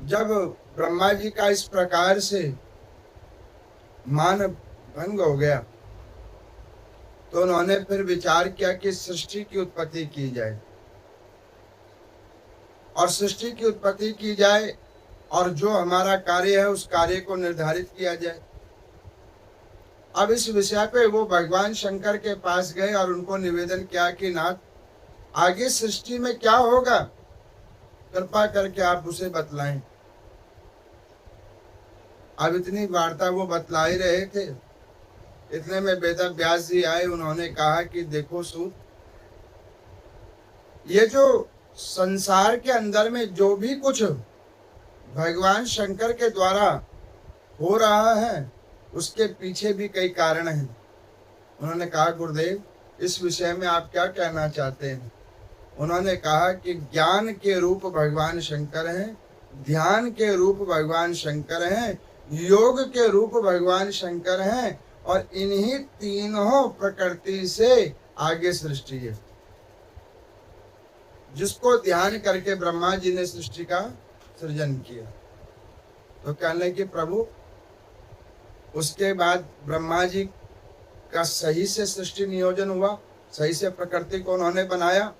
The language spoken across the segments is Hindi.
जब ब्रह्मा जी का इस प्रकार से मान भंग हो गया तो उन्होंने फिर विचार किया कि सृष्टि की उत्पत्ति की जाए और सृष्टि की उत्पत्ति की जाए और जो हमारा कार्य है उस कार्य को निर्धारित किया जाए। अब इस विषय पे वो भगवान शंकर के पास गए और उनको निवेदन किया कि नाथ, आगे सृष्टि में क्या होगा, कृपा करके आप उसे बतलाएं। अब इतनी वार्ता वो बतला ही रहे थे, इतने में वेद व्यास जी आए। उन्होंने कहा कि देखो सूत, ये जो संसार के अंदर में जो भी कुछ भगवान शंकर के द्वारा हो रहा है उसके पीछे भी कई कारण हैं। उन्होंने कहा गुरुदेव, इस विषय में आप क्या कहना चाहते हैं? उन्होंने कहा कि ज्ञान के रूप भगवान शंकर हैं, ध्यान के रूप भगवान शंकर हैं, योग के रूप भगवान शंकर हैं और इन्हीं तीनों प्रकृति से आगे सृष्टि है। जिसको ध्यान करके ब्रह्मा जी ने सृष्टि का सृजन किया। तो कहने कि प्रभु, उसके बाद ब्रह्मा जी का सही से सृष्टि नियोजन हुआ, सही से प्रकृति को उन्होंने बनाया।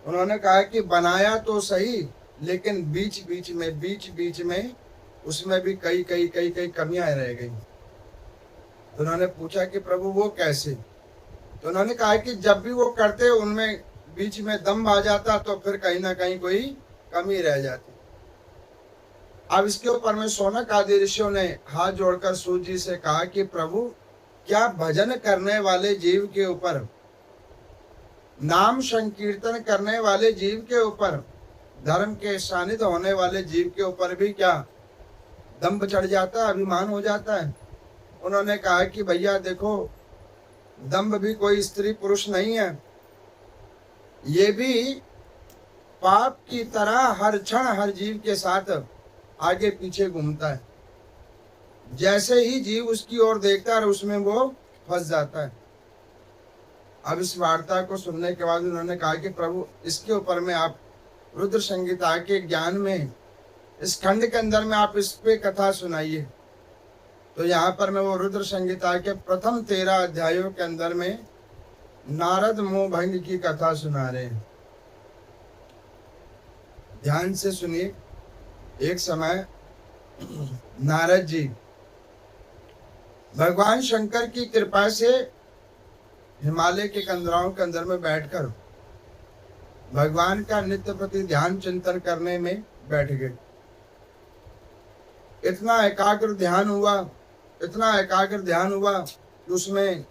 उन्होंने कहा कि बनाया तो सही, लेकिन बीच बीच में उसमें भी कई कमियां रह गई। तो उन्होंने पूछा कि प्रभु वो कैसे? तो उन्होंने कहा कि जब भी वो करते उनमें बीच में दम आ जाता तो फिर कहीं ना कहीं कोई कमी रह जाती। अब इसके ऊपर में शौनक आदि ऋषियों ने हाथ जोड़कर सूत जी से कहा कि प्रभु, क्या भजन करने वाले जीव के ऊपर, नाम संकीर्तन करने वाले जीव के ऊपर, धर्म के सानिध्य होने वाले जीव के ऊपर भी क्या दम्भ चढ़ जाता है, अभिमान हो जाता है? उन्होंने कहा कि भैया देखो, दम्भ भी कोई स्त्री पुरुष नहीं है, ये भी पाप की तरह हर क्षण हर जीव के साथ आगे पीछे घूमता है। जैसे ही जीव उसकी ओर देखता है उसमें वो फंस जाता है। अब इस वार्ता को सुनने के बाद उन्होंने कहा कि प्रभु, इसके ऊपर में आप रुद्र संहिता के ज्ञान में इस खंड के अंदर में आप इस पे कथा सुनाइए। तो यहाँ पर मैं वो रुद्र संहिता के प्रथम 13 अध्यायों के अंदर में नारद मोह भंग की कथा सुना रहे हैं। ध्यान से सुनिए। एक समय नारद जी भगवान शंकर की कृपा से हिमालय के कंदराओं के अंदर में बैठकर भगवान का नित्य प्रति ध्यान चिंतन करने में बैठ गए। इतना एकाग्र ध्यान हुआ कि उसमें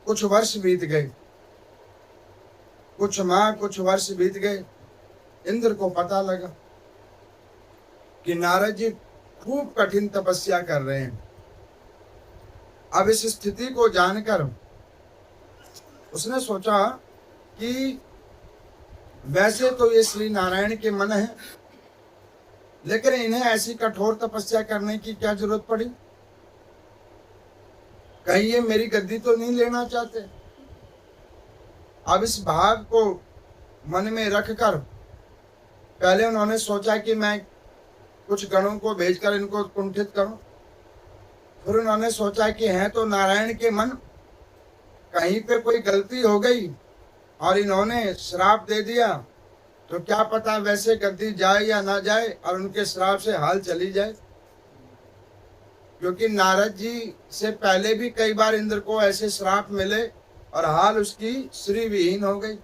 कुछ वर्ष बीत गए, कुछ माह कुछ वर्ष बीत गए। इंद्र को पता लगा कि नारद जी खूब कठिन तपस्या कर रहे हैं। अब इस स्थिति को जानकर उसने सोचा कि वैसे तो ये श्री नारायण के मन है, लेकिन इन्हें ऐसी कठोर तपस्या करने की क्या जरूरत पड़ी? कहीं ये मेरी गद्दी तो नहीं लेना चाहते? अब इस भाव को मन में रखकर पहले उन्होंने सोचा कि मैं कुछ गणों को भेजकर इनको कुंठित करूं। फिर उन्होंने सोचा कि हैं तो नारायण के मन, कहीं पे कोई गलती हो गई और इन्होंने श्राप दे दिया तो क्या पता वैसे गद्दी जाए या ना जाए और उनके श्राप से हाल चली जाए। क्योंकि नारद जी से पहले भी कई बार इंद्र को ऐसे श्राप मिले और हाल उसकी श्री विहीन हो गई।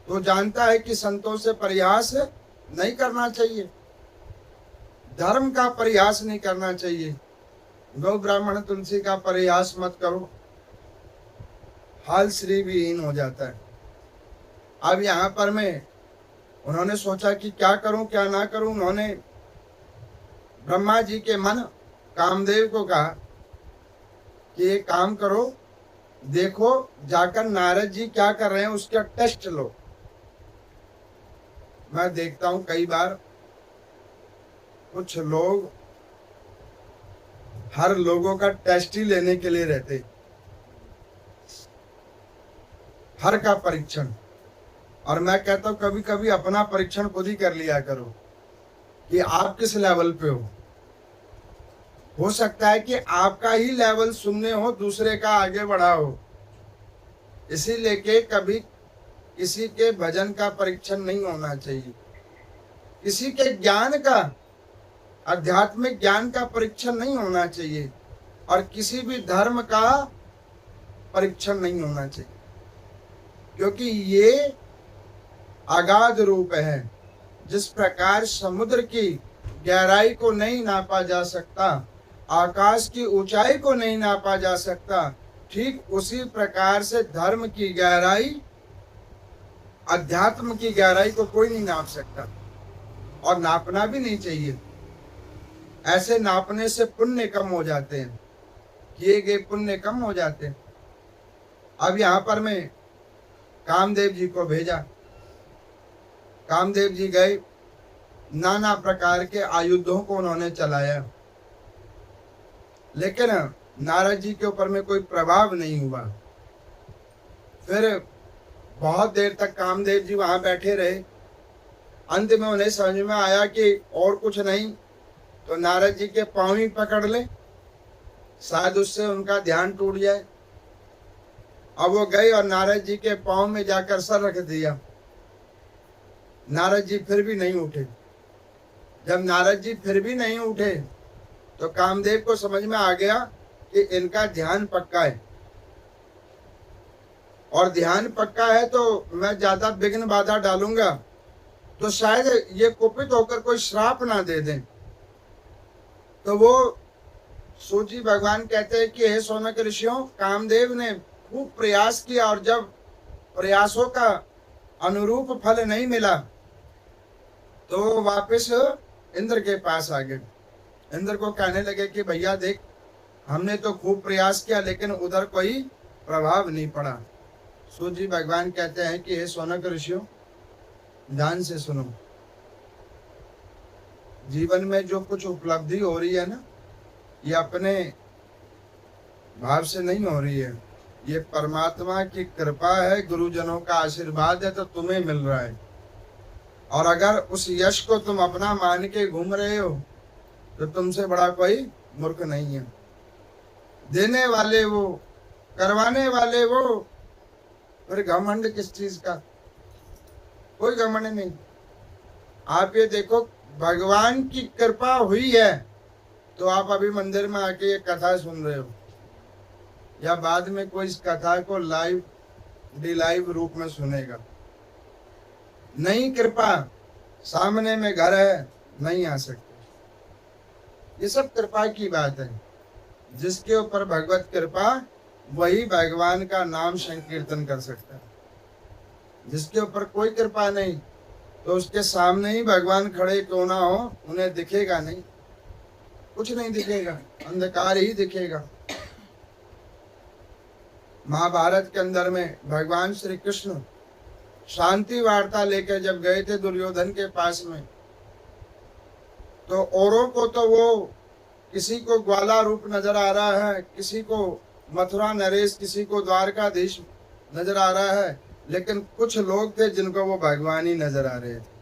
तो जानता है कि संतों से परिहास नहीं करना चाहिए, धर्म का परिहास नहीं करना चाहिए। गौ ब्राह्मण तुलसी का परिहास मत करो, हाल श्री विहीन हो जाता है। अब यहाँ पर मैं उन्होंने सोचा कि क्या करूं क्या ना करूं। उन्होंने ब्रह्मा जी के मन कामदेव को कहा कि एक काम करो, देखो जाकर नारद जी क्या कर रहे हैं उसका टेस्ट लो। मैं देखता हूं कई बार कुछ लोग हर लोगों का टेस्ट ही लेने के लिए रहते, हर का परीक्षण। और मैं कहता हूं कभी कभी अपना परीक्षण खुद ही कर लिया करो। कि आप किस लेवल पे हो सकता है कि आपका ही लेवल सुनने हो, दूसरे का आगे बढ़ा हो। इसीलिए के कभी किसी के भजन का परीक्षण नहीं होना चाहिए, किसी के ज्ञान का, आध्यात्मिक ज्ञान का परीक्षण नहीं होना चाहिए, और किसी भी धर्म का परीक्षण नहीं होना चाहिए, क्योंकि ये अगाध रूप है। जिस प्रकार समुद्र की गहराई को नहीं नापा जा सकता, आकाश की ऊंचाई को नहीं नापा जा सकता, ठीक उसी प्रकार से धर्म की गहराई, अध्यात्म की गहराई को कोई नहीं नाप सकता, और नापना भी नहीं चाहिए। ऐसे नापने से पुण्य कम हो जाते हैं, किए गए पुण्य कम हो जाते हैं। अब यहाँ पर मैं कामदेव जी को भेजा, कामदेव जी गए, नाना प्रकार के आयुधों को उन्होंने चलाया, लेकिन नारद जी के ऊपर में कोई प्रभाव नहीं हुआ। फिर बहुत देर तक कामदेव जी वहां बैठे रहे। अंत में उन्हें समझ में आया कि और कुछ नहीं तो नारद जी के पांव ही पकड़ ले, शायद उससे उनका ध्यान टूट जाए। अब वो गए और नारद जी के पांव में जाकर सर रख दिया। नारद जी फिर भी नहीं उठे। जब नारद जी फिर भी नहीं उठे तो कामदेव को समझ में आ गया कि इनका ध्यान पक्का है, और ध्यान पक्का है तो मैं ज्यादा विघ्न बाधा डालूंगा तो शायद ये कुपित होकर कोई श्राप ना दे दें। तो वो सूजी भगवान कहते हैं कि हे सोनक ऋषियों, कामदेव ने खूब प्रयास किया, और जब प्रयासों का अनुरूप फल नहीं मिला तो वापस इंद्र के पास आ गए। इंद्र को कहने लगे कि भैया देख, हमने तो खूब प्रयास किया लेकिन उधर कोई प्रभाव नहीं पड़ा। सूजी भगवान कहते हैं कि हे सोनक ऋषियों, ध्यान से सुनो, जीवन में जो कुछ उपलब्धि हो रही है ना, ये अपने भाव से नहीं हो रही है, ये परमात्मा की कृपा है, गुरुजनों का आशीर्वाद है तो तुम्हें मिल रहा है। और अगर उस यश को तुम अपना मान के घूम रहे हो तो तुमसे बड़ा कोई मूर्ख नहीं है। देने वाले वो, करवाने वाले वो, फिर घमंड किस चीज का? कोई घमंड नहीं। आप ये देखो, भगवान की कृपा हुई है तो आप अभी मंदिर में आके ये कथा सुन रहे हो, या बाद में कोई इस कथा को लाइव लाइव रूप में सुनेगा। नहीं कृपा, सामने में घर है, नहीं आ सकते। ये सब कृपा की बात है। जिसके ऊपर भगवत कृपा, वही भगवान का नाम संकीर्तन कर सकता है। जिसके ऊपर कोई कृपा नहीं तो उसके सामने ही भगवान खड़े क्यों ना हो, उन्हें दिखेगा नहीं, कुछ नहीं दिखेगा, अंधकार ही दिखेगा। महाभारत के अंदर में भगवान श्री कृष्ण शांति वार्ता लेकर जब गए थे दुर्योधन के पास में, तो औरों को तो वो, किसी को ग्वाला रूप नजर आ रहा है, किसी को मथुरा नरेश, किसी को द्वारकाधीश नजर आ रहा है, लेकिन कुछ लोग थे जिनको वो भगवान ही नजर आ रहे थे।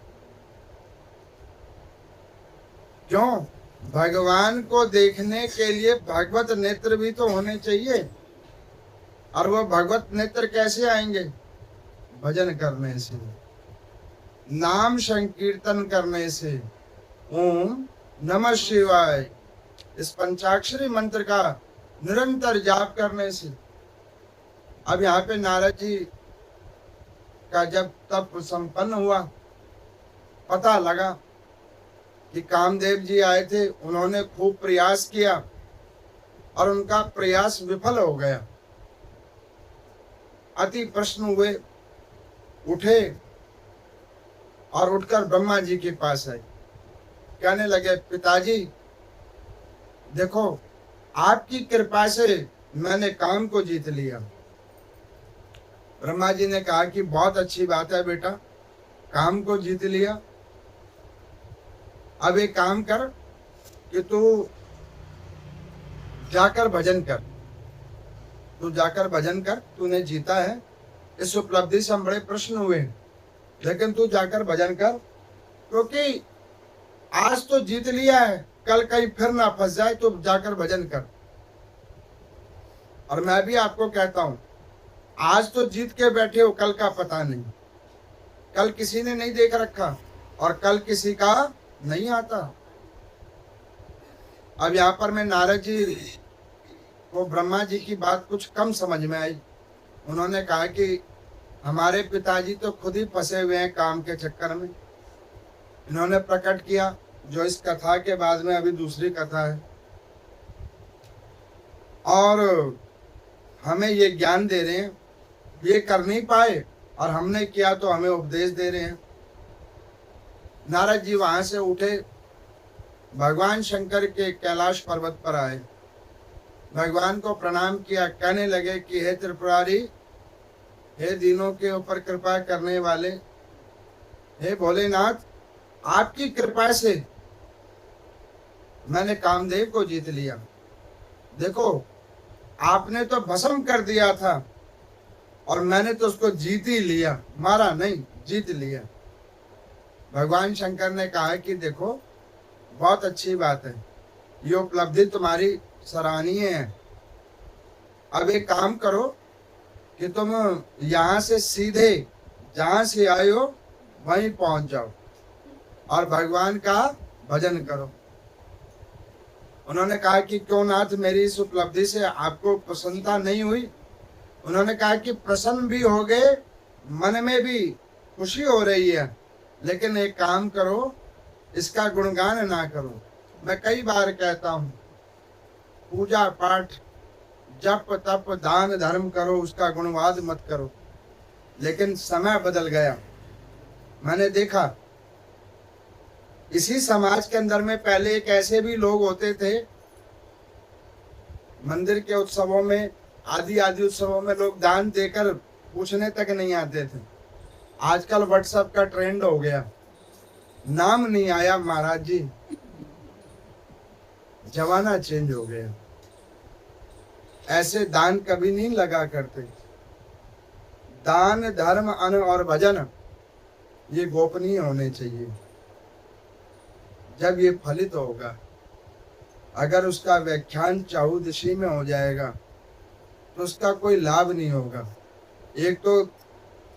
क्यों? भगवान को देखने के लिए भगवत नेत्र भी तो होने चाहिए, और वो भगवत नेत्र कैसे आएंगे? भजन करने से, नाम संकीर्तन करने से, ओम नमः शिवाय इस पंचाक्षरी मंत्र का निरंतर जाप करने से। अब यहाँ पे नारद जी का जब तप संपन्न हुआ, पता लगा कि कामदेव जी आए थे, उन्होंने खूब प्रयास किया और उनका प्रयास विफल हो गया। अति प्रश्न हुए, उठे और उठकर ब्रह्मा जी के पास आए। कहने लगे, पिताजी देखो, आपकी कृपा से मैंने काम को जीत लिया। ब्रह्मा जी ने कहा कि बहुत अच्छी बात है बेटा, काम को जीत लिया। अब एक काम कर कि तू जाकर भजन कर, तू जाकर भजन कर, तूने जीता है। इस उपलब्धि से हम बड़े प्रश्न हुए, लेकिन तू जाकर भजन कर, क्योंकि आज तो जीत लिया है, कल कहीं फिर ना फंस जाए तो जाकर भजन कर। और मैं भी आपको कहता हूं, आज तो जीत के बैठे हो, कल का पता नहीं, कल किसी ने नहीं देख रखा और कल किसी का नहीं आता। अब यहाँ पर मैं नारद जी को ब्रह्मा जी की बात कुछ कम समझ में आई। उन्होंने कहा कि हमारे पिताजी तो खुद ही फंसे हुए हैं काम के चक्कर में। इन्होंने प्रकट किया जो इस कथा के बाद में अभी दूसरी कथा है, और हमें ये ज्ञान दे रहे हैं, ये कर नहीं पाए और हमने किया तो हमें उपदेश दे रहे हैं। नारद जी वहां से उठे, भगवान शंकर के कैलाश पर्वत पर आए, भगवान को प्रणाम किया, कहने लगे कि हे त्रिपुरारी, हे दीनों के ऊपर कृपा करने वाले, हे भोलेनाथ, आपकी कृपा से मैंने कामदेव को जीत लिया। देखो, आपने तो भस्म कर दिया था और मैंने तो उसको जीत ही लिया, मारा नहीं, जीत लिया। भगवान शंकर ने कहा कि देखो, बहुत अच्छी बात है, ये उपलब्धि तुम्हारी सराहनीय है। अब एक काम करो कि तुम यहाँ से सीधे जहाँ से आए हो वहीं पहुंच जाओ और भगवान का भजन करो। उन्होंने कहा कि क्यों नाथ, मेरी इस उपलब्धि से आपको प्रसन्नता नहीं हुई? उन्होंने कहा कि प्रसन्न भी हो गए, मन में भी खुशी हो रही है, लेकिन एक काम करो, इसका गुणगान ना करो। मैं कई बार कहता हूँ, पूजा पाठ जप तप दान धर्म करो, उसका गुणवाद मत करो। लेकिन समय बदल गया। मैंने देखा इसी समाज के अंदर में पहले एक ऐसे भी लोग होते थे, मंदिर के उत्सवों में, आदि उत्सवों में लोग दान देकर पूछने तक नहीं आते थे। आजकल व्हाट्सएप का ट्रेंड हो गया, नाम नहीं आया महाराज जी, जमाना चेंज हो गया। ऐसे दान कभी नहीं लगा करते। दान धर्म अन्न और भजन ये गोपनीय होने चाहिए। जब ये फलित होगा, अगर उसका व्याख्यान चहुदिशी में हो जाएगा तो उसका कोई लाभ नहीं होगा। एक तो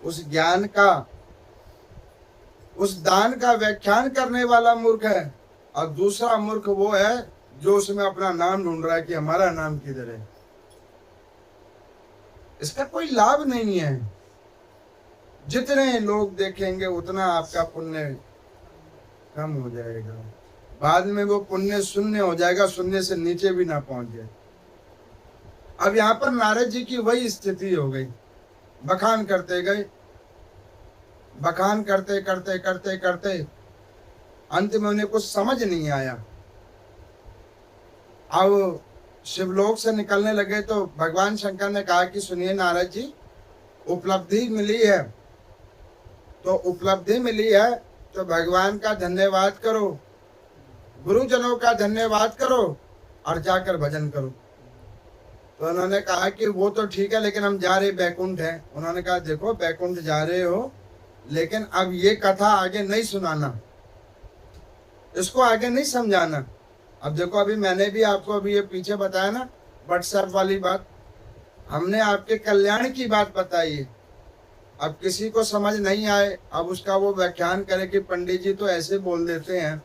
उस ज्ञान का, उस दान का व्याख्यान करने वाला मूर्ख है, और दूसरा मूर्ख वो है जो उसमें अपना नाम ढूंढ रहा है कि हमारा नाम किधर है। इसका कोई लाभ नहीं है। जितने लोग देखेंगे उतना आपका पुण्य कम हो जाएगा, बाद में वो पुण्य शून्य हो जाएगा, शून्य से नीचे भी ना पहुंच जाए। अब यहाँ पर नारद जी की वही स्थिति हो गई। बखान करते गए, बखान करते करते करते करते अंत में उन्हें कुछ समझ नहीं आया। अब शिवलोक से निकलने लगे तो भगवान शंकर ने कहा कि सुनिए नारद जी, उपलब्धि मिली है तो उपलब्धि मिली है तो भगवान का धन्यवाद करो, गुरुजनों का धन्यवाद करो और जाकर भजन करो। तो उन्होंने कहा कि वो तो ठीक है, लेकिन हम जा रहे बैकुंठ हैं। उन्होंने कहा देखो, बैकुंठ जा रहे हो, लेकिन अब ये कथा आगे नहीं सुनाना, इसको आगे नहीं समझाना। अब देखो, अभी मैंने भी आपको अभी ये पीछे बताया ना व्हाट्सएप वाली बात, हमने आपके कल्याण की बात बताई है। अब किसी को समझ नहीं आए, अब उसका वो व्याख्यान करे कि पंडित जी तो ऐसे बोल देते हैं,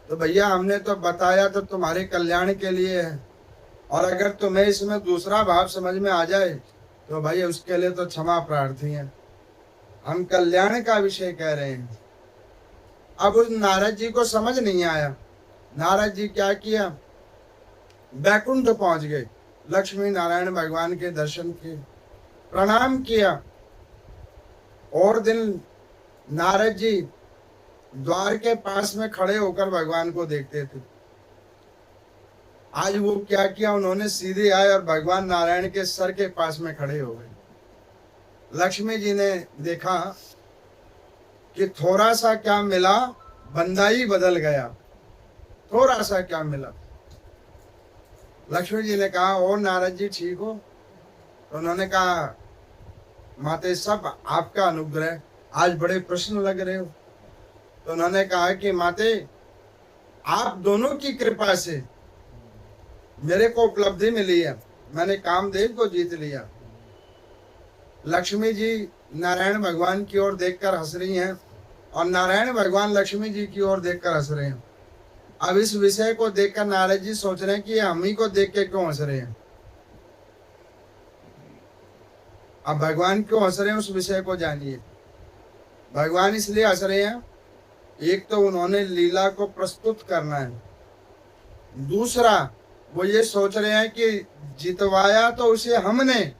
तो भैया हमने तो बताया तो तुम्हारे कल्याण के लिए है, और अगर तुम्हें इसमें दूसरा भाव समझ में आ जाए तो भाई उसके लिए तो क्षमा प्रार्थी है। हम कल्याण का विषय कह रहे हैं। अब उस नारद जी को समझ नहीं आया। नारद जी क्या किया, बैकुंठ पहुंच गए, लक्ष्मी नारायण भगवान के दर्शन किए, प्रणाम किया। और दिन नारद जी द्वार के पास में खड़े होकर भगवान को देखते थे। आज वो क्या किया, उन्होंने सीधे आए और भगवान नारायण के सर के पास में खड़े हो गए। लक्ष्मी जी ने देखा कि थोड़ा सा क्या मिला, बंदा ही बदल गया। थोड़ा सा क्या मिला। लक्ष्मी जी ने कहा, और नारद जी ठीक हो? तो उन्होंने कहा, माते सब आपका अनुग्रह, आज बड़े प्रसन्न लग रहे हो। तो उन्होंने कहा कि माते, आप दोनों की कृपा से मेरे को उपलब्धि मिली है, मैंने कामदेव को जीत लिया। लक्ष्मी जी नारायण भगवान की ओर देखकर हंस रही हैं और नारायण भगवान लक्ष्मी जी की ओर देखकर हंस रहे हैं। अब इस विषय को देखकर नारद जी सोच रहे हैं कि हम ही को देख के क्यों हंस रहे हैं। अब भगवान क्यों हंस रहे हैं उस विषय को जानिए। भगवान इसलिए हंस रहे हैं, एक तो उन्होंने लीला को प्रस्तुत करना है, दूसरा वो ये सोच रहे हैं कि जितवाया तो उसे हमने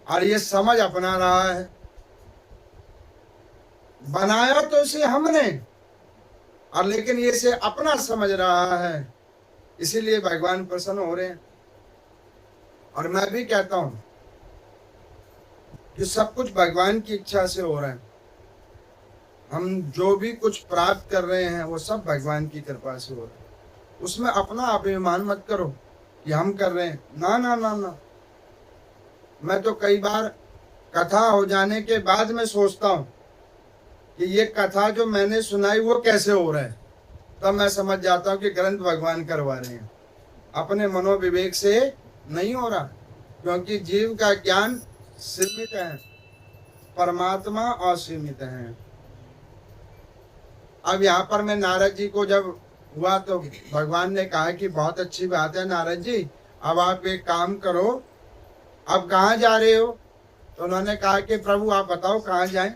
और ये समझ अपना रहा है, बनाया तो उसे हमने और लेकिन ये से अपना समझ रहा है, इसीलिए भगवान प्रसन्न हो रहे हैं। और मैं भी कहता हूं कि सब कुछ भगवान की इच्छा से हो रहा है। हम जो भी कुछ प्राप्त कर रहे हैं वो सब भगवान की कृपा से हो रहा है। उसमें अपना अभिमान मत करो कि हम कर रहे हैं, ना ना ना ना। मैं तो कई बार कथा हो जाने के बाद में सोचता हूँ कि ये कथा जो मैंने सुनाई वो कैसे हो रहा है, तब मैं समझ जाता हूँ कि ग्रंथ भगवान करवा रहे हैं, अपने मनोविवेक से नहीं हो रहा। क्योंकि जीव का ज्ञान सीमित है, परमात्मा असीमित है। अब यहाँ पर मैं नारद जी को जब हुआ तो भगवान ने कहा कि बहुत अच्छी बात है नारद जी, अब आप एक काम करो, अब कहाँ जा रहे हो? तो उन्होंने कहा कि प्रभु आप बताओ कहाँ जाएं?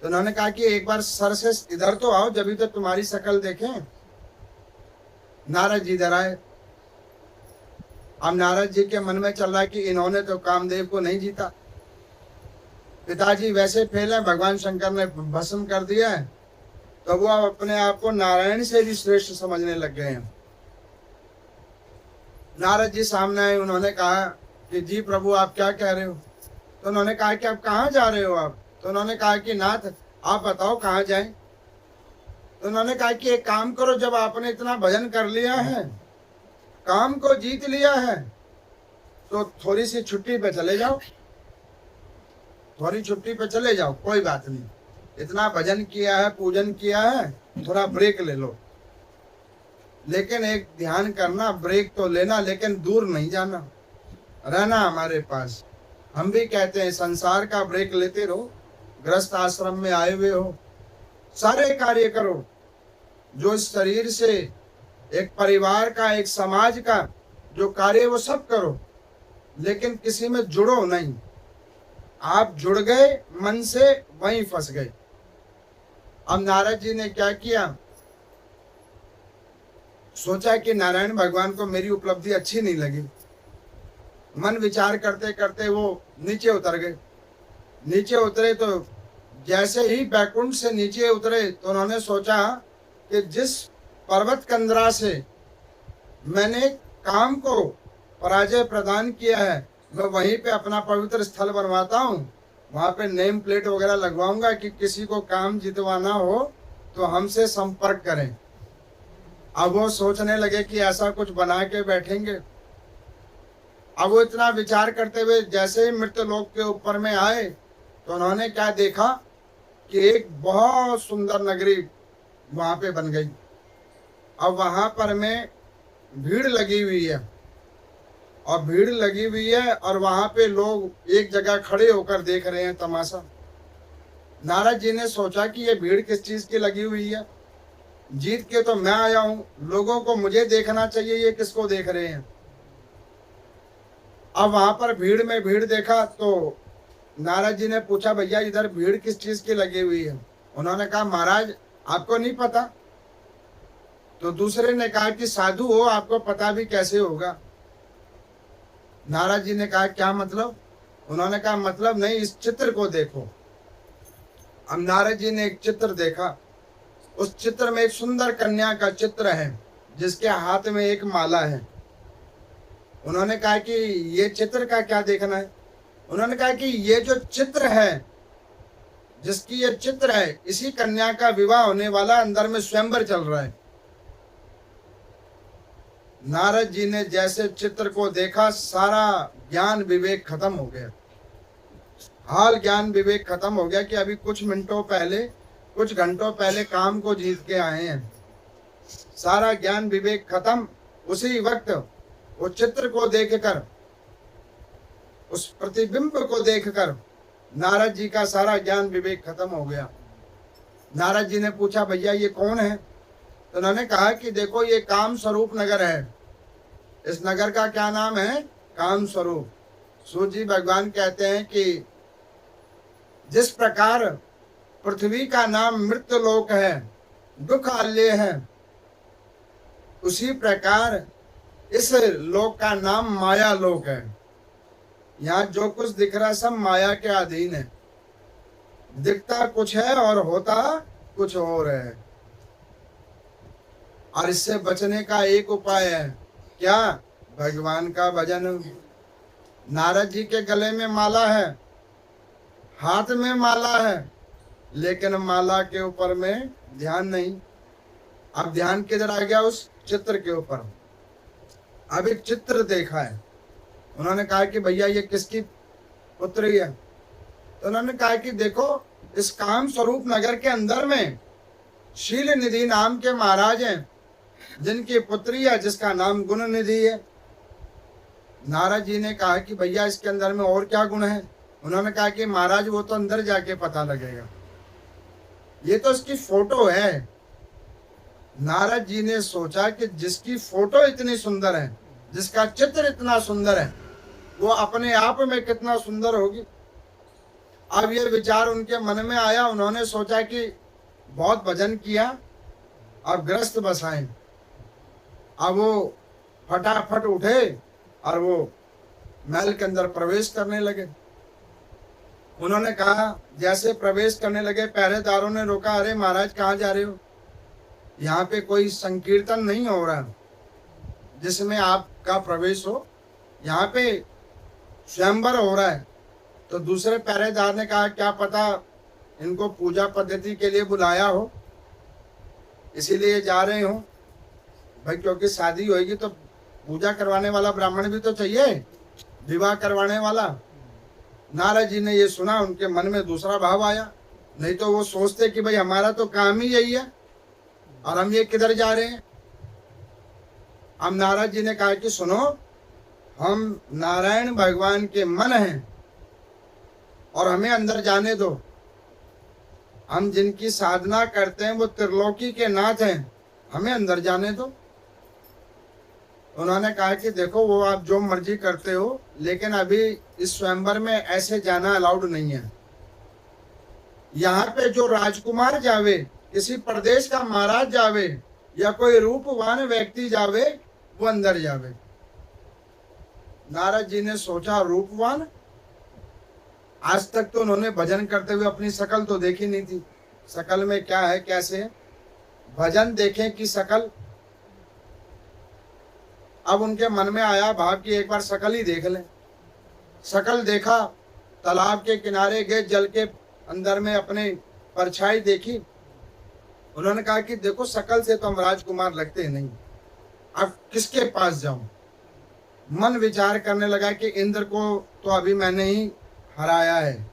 तो उन्होंने कहा कि एक बार सर से इधर तो आओ, जब तो तुम्हारी शक्ल देखें। नारद जी इधर आए। अब नारद जी के मन में चल रहा है कि इन्होंने तो कामदेव को नहीं जीता, पिताजी वैसे फेल है, भगवान शंकर ने भस्म कर दिया है, तो वो अपने आप को नारायण से भी श्रेष्ठ समझने लग गए हैं। नारद जी सामने आए, उन्होंने कहा कि जी प्रभु आप क्या कह रहे हो? तो उन्होंने कहा कि आप कहाँ जा रहे हो आप? तो उन्होंने कहा कि नाथ आप बताओ कहाँ जाएं? तो उन्होंने कहा कि एक काम करो, जब आपने इतना भजन कर लिया है, काम को जीत लिया है, तो थोड़ी सी छुट्टी पे चले जाओ, थोड़ी छुट्टी पे चले जाओ, कोई बात नहीं, इतना भजन किया है, पूजन किया है, थोड़ा ब्रेक ले लो। लेकिन एक ध्यान करना, ब्रेक तो लेना लेकिन दूर नहीं जाना, रहना हमारे पास। हम भी कहते हैं संसार का ब्रेक लेते रहो, गृहस्थ आश्रम में आए हुए हो, सारे कार्य करो जो इस शरीर से एक परिवार का, एक समाज का जो कार्य वो सब करो, लेकिन किसी में जुड़ो नहीं। आप जुड़ गए मन से, वहीं फंस गए। अब नारद जी ने क्या किया, सोचा कि नारायण भगवान को मेरी उपलब्धि अच्छी नहीं लगी। मन विचार करते करते वो नीचे उतर गए। नीचे उतरे तो जैसे ही बैकुंठ से नीचे उतरे तो उन्होंने सोचा कि जिस पर्वत कंदरा से मैंने काम को पराजय प्रदान किया है, मैं वहीं पे अपना पवित्र स्थल बनवाता हूँ, वहां पे नेम प्लेट वगैरह लगवाऊंगा कि किसी को काम जितवाना हो तो हमसे संपर्क करें। अब वो सोचने लगे कि ऐसा कुछ बना के बैठेंगे। अब वो इतना विचार करते हुए जैसे ही मृत्यु लोक के ऊपर में आए तो उन्होंने क्या देखा कि एक बहुत सुंदर नगरी वहां पे बन गई। अब वहां पर में भीड़ लगी हुई है, और भीड़ लगी हुई है और वहां पे लोग एक जगह खड़े होकर देख रहे हैं तमाशा। नारद जी ने सोचा कि ये भीड़ किस चीज की लगी हुई है, जीत के तो मैं आया हूं, लोगों को मुझे देखना चाहिए, ये किसको देख रहे हैं। अब वहां पर भीड़ में भीड़ देखा तो नारद जी ने पूछा भैया इधर भीड़ किस चीज की लगी हुई है? उन्होंने कहा महाराज आपको नहीं पता? तो दूसरे ने कहा कि साधु हो, आपको पता भी कैसे होगा? नारद जी ने कहा क्या मतलब? उन्होंने कहा मतलब नहीं, इस चित्र को देखो। अब नारद जी ने एक चित्र देखा। उस चित्र में एक सुंदर कन्या का चित्र है जिसके हाथ में एक माला है। उन्होंने कहा कि ये चित्र का क्या देखना है? उन्होंने कहा कि ये जो चित्र है, जिसकी ये चित्र है, इसी कन्या का विवाह होने वाला, अंदर में स्वयंवर चल रहा है। नारद जी ने जैसे चित्र को देखा, सारा ज्ञान विवेक खत्म हो गया। हाल ज्ञान विवेक खत्म हो गया कि अभी कुछ मिनटों पहले कुछ घंटों पहले काम को जीत के आए हैं, सारा ज्ञान विवेक खत्म। उसी वक्त वो चित्र को देखकर, उस प्रतिबिंब को देखकर नारद जी का सारा ज्ञान विवेक खत्म हो गया। नारद जी ने पूछा, भैया ये कौन है? तो उन्होंने कहा कि देखो ये काम स्वरूप नगर है। इस नगर का क्या नाम है? काम स्वरूप। सूर्य जी भगवान कहते हैं कि जिस प्रकार पृथ्वी का नाम मृत्यु लोक है, दुख आलय है, उसी प्रकार इस लोक का नाम माया लोक है। यहाँ जो कुछ दिख रहा है सब माया के अधीन है। दिखता कुछ है और होता कुछ और है। और इससे बचने का एक उपाय है, क्या? भगवान का भजन। नारद जी के गले में माला है, हाथ में माला है, लेकिन माला के ऊपर में ध्यान नहीं। अब ध्यान किधर आ गया? उस चित्र के ऊपर। अब एक चित्र देखा है, उन्होंने कहा कि भैया ये किसकी पुत्री है? तो उन्होंने कहा कि देखो इस काम स्वरूप नगर के अंदर में शील निधि नाम के महाराज हैं, जिनकी पुत्री है जिसका नाम गुण निधि है। नारद जी ने कहा कि भैया इसके अंदर में और क्या गुण है? उन्होंने कहा कि महाराज वो तो अंदर जाके पता लगेगा, ये तो इसकी फोटो है। नारद जी ने सोचा कि जिसकी फोटो इतनी सुंदर है, जिसका चित्र इतना सुंदर है, वो अपने आप में कितना सुंदर होगी। अब ये विचार उनके मन में आया। उन्होंने सोचा कि बहुत भजन किया, अब ग्रस्त बसाएं। अब वो फटाफट उठे और वो महल के अंदर प्रवेश करने लगे। उन्होंने कहा, जैसे प्रवेश करने लगे पहरेदारों ने रोका, अरे महाराज कहाँ जा रहे हो? यहाँ पे कोई संकीर्तन नहीं हो रहा जिसमें आपका प्रवेश हो, यहाँ पे स्वयंवर हो रहा है। तो दूसरे पहरेदार ने कहा, क्या पता इनको पूजा पद्धति के लिए बुलाया हो, इसीलिए जा रहे हो। भाई क्योंकि शादी होगी तो पूजा करवाने वाला ब्राह्मण भी तो चाहिए, विवाह करवाने वाला। नारद जी ने ये सुना, उनके मन में दूसरा भाव आया। नहीं तो वो सोचते कि भाई हमारा तो काम ही यही है और हम ये किधर जा रहे हैं। अब नारद जी ने कहा कि सुनो, हम नारायण भगवान के मन हैं और हमें अंदर जाने दो। हम जिनकी साधना करते हैं वो त्रिलोकी के नाथ हैं, हमें अंदर जाने दो। उन्होंने कहा कि देखो वो आप जो मर्जी करते हो, लेकिन अभी इस स्वयंवर में ऐसे जाना अलाउड नहीं है। यहाँ पे जो राजकुमार जावे, किसी प्रदेश का महाराज जावे या कोई रूपवान व्यक्ति जावे, वो अंदर जावे। नारद जी ने सोचा, रूपवान? आज तक तो उन्होंने भजन करते हुए अपनी शकल तो देखी नहीं थी। शकल में क्या है, कैसे है? भजन देखें कि शकल। अब उनके मन में आया भाव कि एक बार शकल ही देख लें। शकल देखा, तालाब के किनारे गए, जल के अंदर में अपने परछाई देखी। उन्होंने कहा कि देखो शकल से तो हम राजकुमार लगते नहीं, अब किसके पास जाऊं? मन विचार करने लगा कि इंद्र को तो अभी मैंने ही हराया है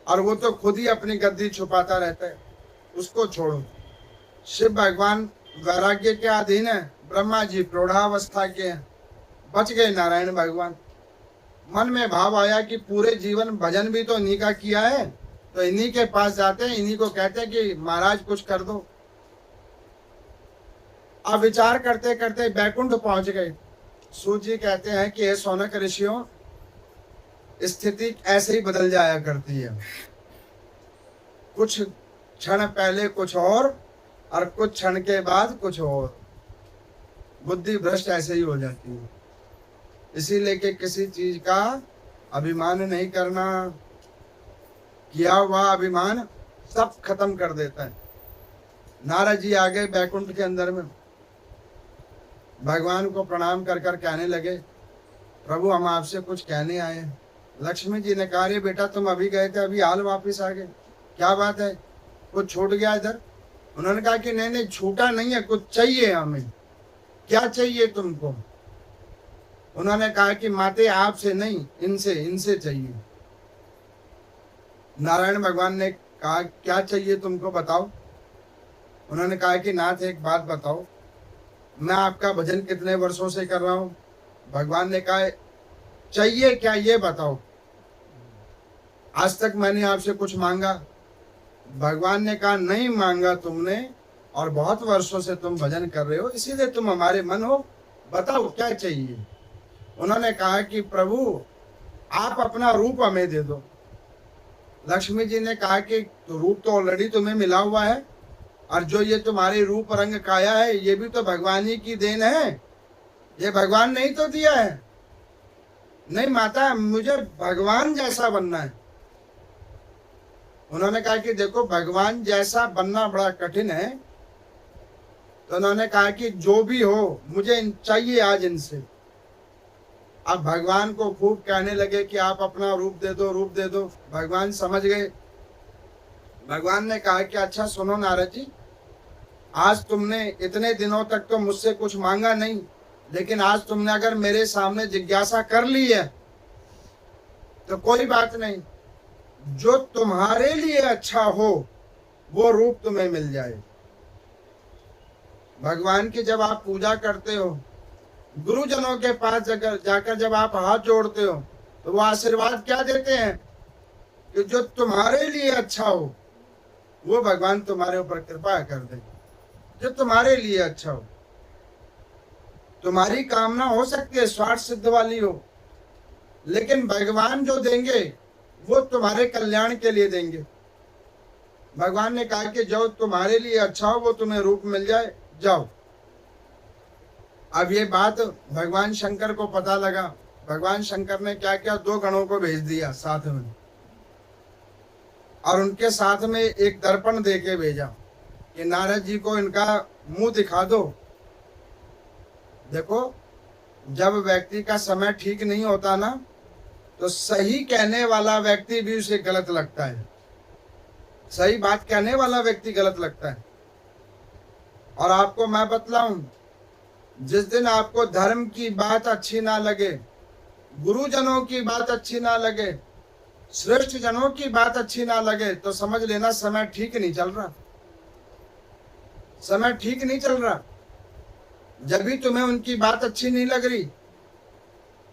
और वो तो खुद ही अपनी गद्दी छुपाता रहता है, उसको छोड़ो। शिव भगवान वैराग्य के अधीन है, ब्रह्मा जी प्रौढ़ावस्था के हैं, बच गए नारायण भगवान। मन में भाव आया कि पूरे जीवन भजन भी तो इन्हीं का किया है, तो इन्हीं के पास जाते हैं, इन्हीं को कहते हैं कि महाराज कुछ कर दो। अब विचार करते करते बैकुंठ पहुंच गए। सूर्य जी कहते हैं कि हे सौनक ऋषियों, स्थिति ऐसे ही बदल जाया करती है, कुछ क्षण पहले कुछ और कुछ क्षण के बाद कुछ और। बुद्धि भ्रष्ट ऐसे ही हो जाती है। इसीलिए कि किसी चीज का अभिमान नहीं करना, किया हुआ अभिमान सब खत्म कर देता है। नारद जी आ गए बैकुंठ के अंदर में, भगवान को प्रणाम कर कर कहने लगे, प्रभु हम आपसे कुछ कहने आए हैं। लक्ष्मी जी ने कहा, रे बेटा तुम अभी गए थे, अभी हाल वापिस आ गए, क्या बात है, कुछ छूट गया इधर? उन्होंने कहा कि नहीं नहीं छूटा नहीं है, कुछ चाहिए हमें। क्या चाहिए तुमको? उन्होंने कहा कि माते आपसे नहीं, इनसे चाहिए। नारायण भगवान ने कहा क्या चाहिए तुमको बताओ। उन्होंने कहा कि नाथ एक बात बताओ, मैं आपका भजन कितने वर्षों से कर रहा हूँ। भगवान ने कहा चाहिए क्या ये बताओ, आज तक मैंने आपसे कुछ मांगा। भगवान ने कहा नहीं मांगा तुमने, और बहुत वर्षों से तुम भजन कर रहे हो, इसीलिए तुम हमारे मन हो, बताओ क्या चाहिए। उन्होंने कहा कि प्रभु आप अपना रूप हमें दे दो। लक्ष्मी जी ने कहा कि तो रूप तो ऑलरेडी तुम्हें मिला हुआ है, और जो ये तुम्हारे रूप रंग काया है ये भी तो भगवान ही की देन है, ये भगवान नहीं तो दिया है। नहीं माता, मुझे भगवान जैसा बनना है। उन्होंने कहा कि देखो भगवान जैसा बनना बड़ा कठिन है, तो उन्होंने कहा कि जो भी हो मुझे चाहिए आज इनसे। अब भगवान को खूब कहने लगे कि आप अपना रूप दे दो, रूप दे दो। भगवान समझ गए। भगवान ने कहा कि अच्छा सुनो नारद जी, आज तुमने इतने दिनों तक तो मुझसे कुछ मांगा नहीं, लेकिन आज तुमने अगर मेरे सामने जिज्ञासा कर ली है तो कोई बात नहीं, जो तुम्हारे लिए अच्छा हो वो रूप तुम्हें मिल जाए। भगवान की जब आप पूजा करते हो, गुरुजनों के पास जाकर जब आप हाथ जोड़ते हो, तो वो आशीर्वाद क्या देते हैं कि जो तुम्हारे लिए अच्छा हो वो भगवान तुम्हारे ऊपर कृपा कर दे। जो तुम्हारे लिए अच्छा हो, तुम्हारी कामना हो सकती है स्वार्थ सिद्ध वाली हो, लेकिन भगवान जो देंगे वो तुम्हारे कल्याण के लिए देंगे। भगवान ने कहा कि जो तुम्हारे लिए अच्छा हो वो तुम्हें रूप मिल जाए, जाओ। अब ये बात भगवान शंकर को पता लगा। भगवान शंकर ने क्या किया, 2 गणों को भेज दिया साथ में, और उनके साथ में एक दर्पण दे के भेजा कि नारद जी को इनका मुंह दिखा दो। देखो जब व्यक्ति का समय ठीक नहीं होता ना, तो सही कहने वाला व्यक्ति भी उसे गलत लगता है, सही बात कहने वाला व्यक्ति गलत लगता है। और आपको मैं बतलाऊं, जिस दिन आपको धर्म की बात अच्छी ना लगे, गुरुजनों की बात अच्छी ना लगे, श्रेष्ठ जनों की बात अच्छी ना लगे, तो समझ लेना समय ठीक नहीं चल रहा, समय ठीक नहीं चल रहा। जब भी तुम्हें उनकी बात अच्छी नहीं लग रही,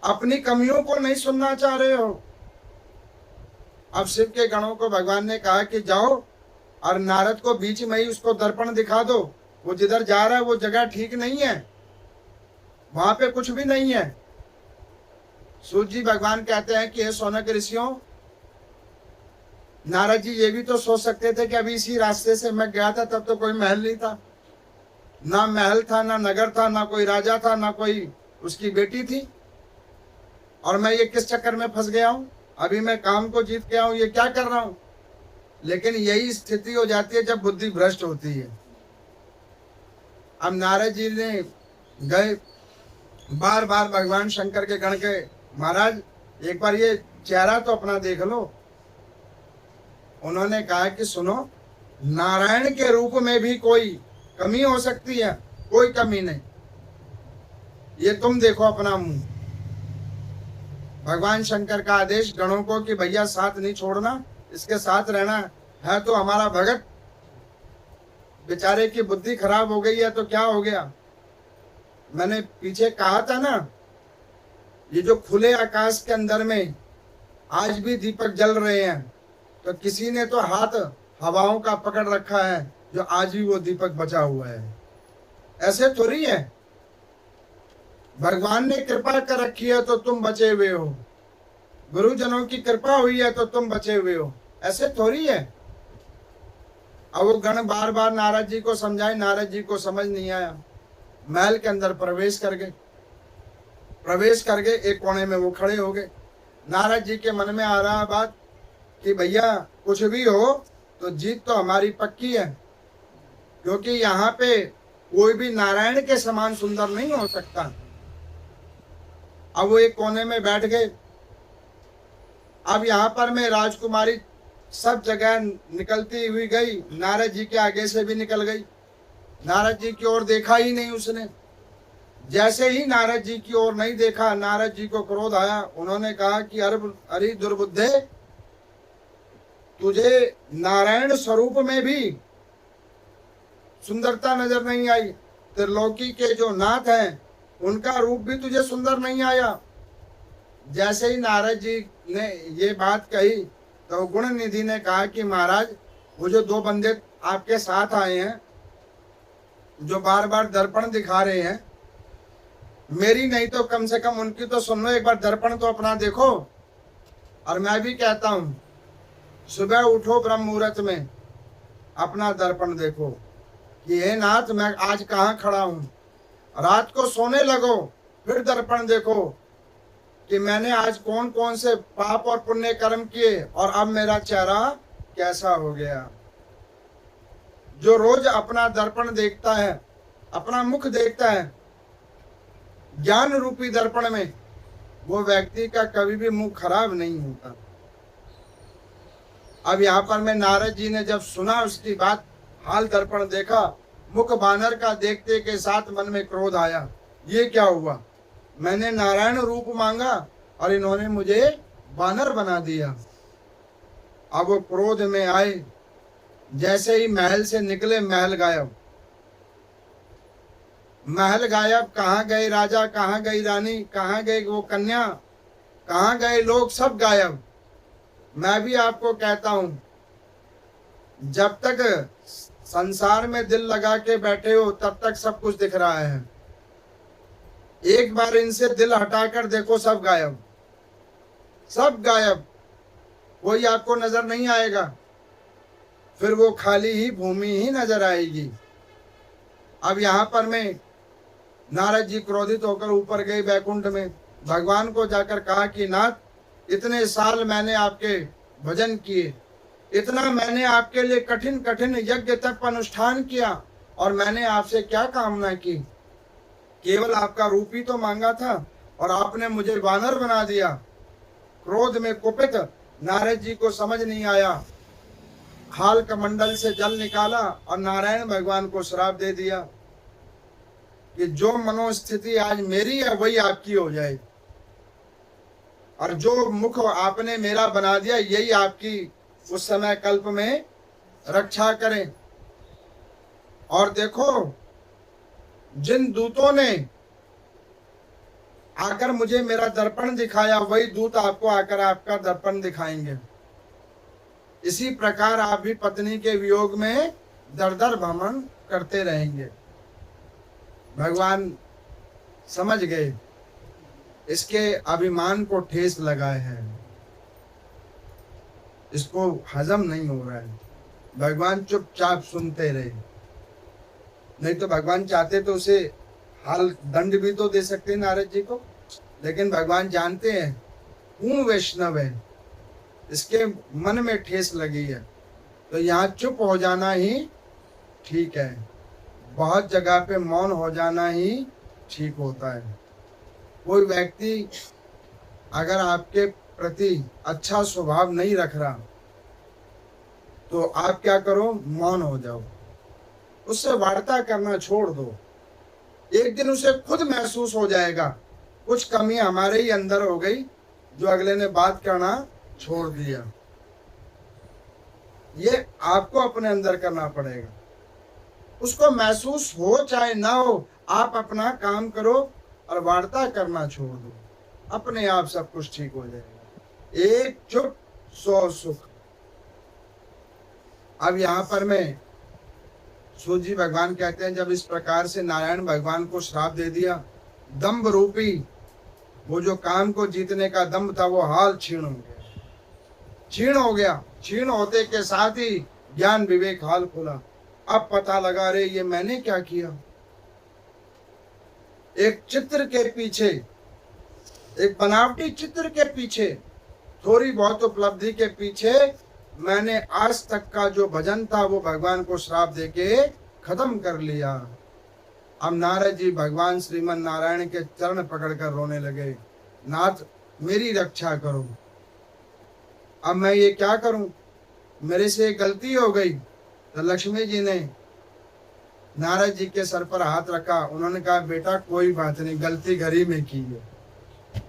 अपनी कमियों को नहीं सुनना चाह रहे हो। अब शिव के गणों को भगवान ने कहा कि जाओ और नारद को बीच में ही उसको दर्पण दिखा दो, वो जिधर जा रहा है वो जगह ठीक नहीं है, वहां पे कुछ भी नहीं है। सूर्य जी भगवान कहते हैं कि हे सौनक ऋषियों, नारद जी ये भी तो सोच सकते थे कि अभी इसी रास्ते से मैं गया था, तब तो कोई महल नहीं था, ना महल था, ना नगर था, ना कोई राजा था, ना कोई उसकी बेटी थी, और मैं ये किस चक्कर में फंस गया हूं, अभी मैं काम को जीत गया हूं, ये क्या कर रहा हूं। लेकिन यही स्थिति हो जाती है जब बुद्धि भ्रष्ट होती है। अब नारद जी ने गए, बार बार भगवान शंकर के गण के, महाराज एक बार ये चेहरा तो अपना देख लो। उन्होंने कहा कि सुनो, नारायण के रूप में भी कोई कमी हो सकती है, कोई कमी नहीं, ये तुम देखो अपना मुंह। भगवान शंकर का आदेश गणों को कि भैया साथ नहीं छोड़ना, इसके साथ रहना है। तो हमारा भगत बेचारे की बुद्धि खराब हो गई है तो क्या हो गया, मैंने पीछे कहा था ना, ये जो खुले आकाश के अंदर में आज भी दीपक जल रहे हैं, तो किसी ने तो हाथ हवाओं का पकड़ रखा है जो आज भी वो दीपक बचा हुआ है। ऐसे थोड़ी है, भगवान ने कृपा कर रखी है तो तुम बचे हुए हो, गुरुजनों की कृपा हुई है तो तुम बचे हुए हो, ऐसे थोड़ी है। अब वो गण बार बार नारद जी को समझाए, नारद जी को समझ नहीं आया। महल के अंदर प्रवेश कर गए, एक कोने में वो खड़े हो गए। नारद जी के मन में आ रहा बात कि भैया कुछ भी हो तो जीत तो हमारी पक्की है, क्योंकि यहाँ पे कोई भी नारायण के समान सुंदर नहीं हो सकता। अब वो एक कोने में बैठ गए। अब यहाँ पर मैं राजकुमारी सब जगह निकलती हुई गई, नारद जी के आगे से भी निकल गई, नारद जी की ओर देखा ही नहीं उसने। जैसे ही नारद जी की ओर नहीं देखा, नारद जी को क्रोध आया। उन्होंने कहा कि अरे दुर्बुद्धे, तुझे नारायण स्वरूप में भी सुंदरता नजर नहीं आई। त्रिलोकी के जो नाथ हैं उनका रूप भी तुझे सुंदर नहीं आया। जैसे ही नारद जी ने ये बात कही तो गुण निधि ने कहा कि महाराज, वो जो दो बंदे आपके साथ आए हैं जो बार बार दर्पण दिखा रहे हैं, मेरी नहीं तो कम से कम उनकी तो सुन लो, एक बार दर्पण तो अपना देखो। और मैं भी कहता हूं, सुबह उठो ब्रह्म मुहूर्त में, अपना दर्पण देखो कि हे नाथ, मैं आज कहाँ खड़ा हूं। रात को सोने लगो, फिर दर्पण देखो कि मैंने आज कौन कौन से पाप और पुण्य कर्म किए और अब मेरा चेहरा कैसा हो गया। जो रोज अपना दर्पण देखता है, अपना मुख देखता है ज्ञान रूपी दर्पण में, वो व्यक्ति का कभी भी मुंह खराब नहीं होता। अब यहाँ पर मैं नारद जी ने जब सुना उसकी बात, हाल दर्पण देखा, मुख बानर का देखते के साथ मन में क्रोध आया। ये क्या हुआ, मैंने नारायण रूप मांगा और इन्होंने मुझे बानर बना दिया। अब वो क्रोध में आए, जैसे ही महल से निकले महल गायब। महल गायब, कहाँ गए राजा, कहाँ गई रानी, कहाँ गए वो कन्या, कहाँ गए लोग, सब गायब। मैं भी आपको कहता हूं, जब तक संसार में दिल लगा के बैठे हो तब तक सब कुछ दिख रहा है। एक बार इनसे दिल हटाकर देखो, सब गायब, सब गायब, कोई आपको नजर नहीं आएगा। फिर वो खाली ही भूमि ही नजर आएगी। अब यहाँ पर मैं नारद जी क्रोधित होकर ऊपर गए बैकुंठ में, भगवान को जाकर कहा कि नाथ, इतने साल मैंने आपके भजन किए, इतना मैंने आपके लिए कठिन कठिन यज्ञ तप अनुष्ठान किया, और मैंने आपसे क्या कामना की, केवल आपका रूप ही तो मांगा था और आपने मुझे वानर बना दिया। क्रोध में कुपित नारद जी को समझ नहीं आया, हाल कमंडल से जल निकाला और नारायण भगवान को श्राप दे दिया कि जो मनोस्थिति आज मेरी है वही आपकी हो जाए, और जो मुख आपने मेरा बना दिया यही आपकी उस समय कल्प में रक्षा करें। और देखो, जिन दूतों ने आकर मुझे मेरा दर्पण दिखाया, वही दूत आपको आकर आपका दर्पण दिखाएंगे। इसी प्रकार आप भी पत्नी के वियोग में दर दर भ्रमण करते रहेंगे। भगवान समझ गए इसके अभिमान को ठेस लगा है, इसको हजम नहीं हो रहा है। भगवान चुपचाप सुनते रहे, नहीं तो भगवान चाहते तो उसे हाल दंड भी तो दे सकते नारद जी को, लेकिन भगवान जानते हैं पूर्ण वैष्णव है, इसके मन में ठेस लगी है, तो यहाँ चुप हो जाना ही ठीक है। बहुत जगह पे मौन हो जाना ही ठीक होता है। कोई व्यक्ति अगर आपके प्रति अच्छा स्वभाव नहीं रख रहा तो आप क्या करो, मौन हो जाओ, उससे वार्ता करना छोड़ दो। एक दिन उसे खुद महसूस हो जाएगा कुछ कमी हमारे ही अंदर हो गई जो अगले ने बात करना छोड़ दिया। ये आपको अपने अंदर करना पड़ेगा, उसको महसूस हो चाहे ना हो, आप अपना काम करो और वार्ता करना छोड़ दो, अपने आप सब कुछ ठीक हो जाएगा। एक चुप सौ सुख। अब यहाँ पर मैं सूर्य जी भगवान कहते हैं, जब इस प्रकार से नारायण भगवान को श्राप दे दिया, दंभ रूपी वो जो काम को जीतने का दंभ था वो हाल क्षीण हो गया, क्षीण हो गया। क्षीण होते के साथ ही ज्ञान विवेक हाल खुला। अब पता लगा, रे ये मैंने क्या किया। एक चित्र के पीछे, एक बनावटी चित्र के पीछे, थोड़ी बहुत उपलब्धि के पीछे मैंने आज तक का जो भजन था वो भगवान को श्राप देके खत्म कर लिया। अब नारद जी भगवान श्रीमन नारायण के चरण पकड़कर रोने लगे, नाथ मेरी रक्षा करो, अब मैं ये क्या करूं, मेरे से गलती हो गई। तो लक्ष्मी जी ने नारद जी के सर पर हाथ रखा, उन्होंने कहा बेटा कोई बात नहीं, गलती घर ही में की है,